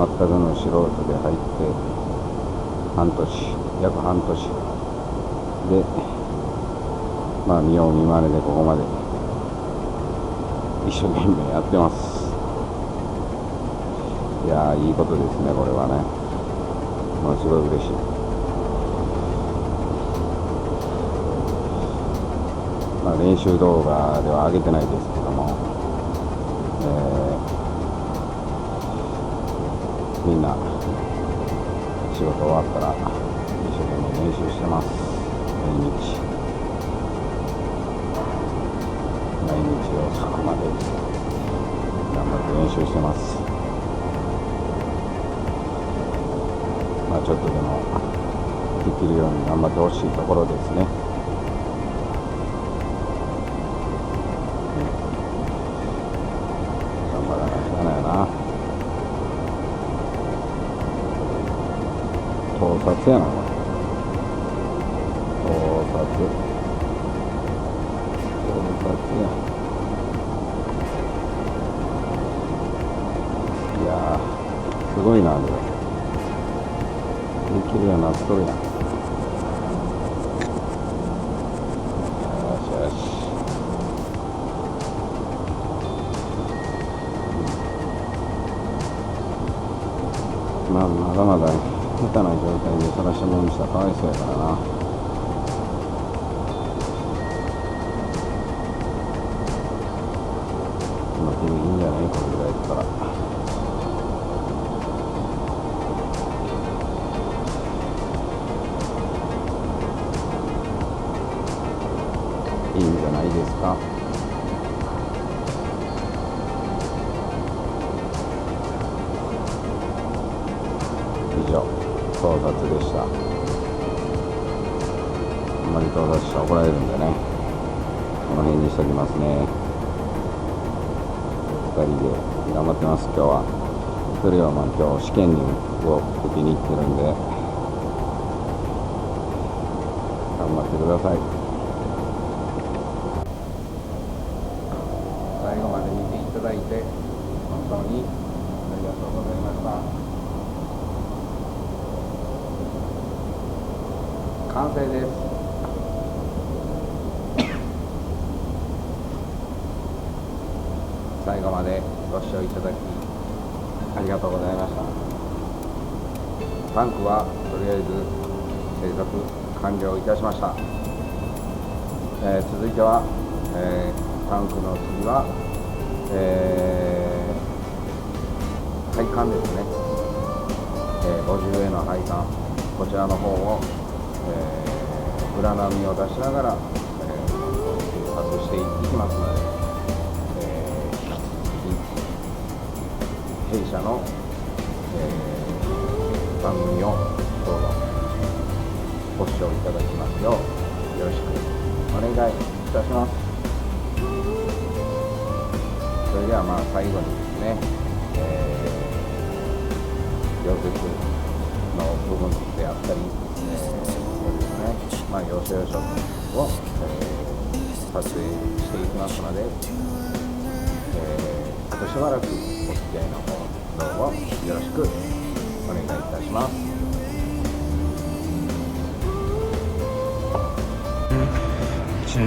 全くの素人で入って約半年で、見よう見まねでここまで一生懸命やってます。いやー、いいことですね、これはね。ものすごい嬉しい。練習動画では上げてないですけども、みんな仕事終わったら一生懸命練習してます。毎日遅くまで頑張って練習してます。ちょっとでもできるように頑張ってほしいところですね。頑張らないとダメやな。盗撮やな、これ。盗撮や。いやー、すごいな、これ。できるようになっとるやん。よしよし。まだまだ下手な状態でそらしたものにしたらかわいそうやからな。いいんじゃない、これぐらいやったら。いいんじゃないですか。以上、盗撮でした。んまり到達したら怒られるんでね、この辺にしときますね。2人で頑張ってます。今日は1人は今日試験を受けに行ってるんで頑張ってください。最後まで見ていただいて本当にありがとうございました。完成です。最後までご視聴いただきありがとうございました。タンクはとりあえず製作完了いたしました。続いては、タンクの次は、配管ですね。50A の配管、こちらの方を、裏波を出しながら、製作していきますので、弊社の、番組をどうぞご視聴いただきますようよろしくお願いいたします。それでは最後にですね、溶接の部分であったり、そうですね、要所要所を、撮影していきますので、あとしばらくお付き合いの方どうぞよろしくお願いいたします。それ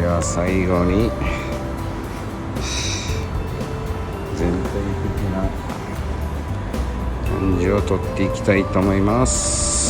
では最後に全体的な感じを取っていきたいと思います。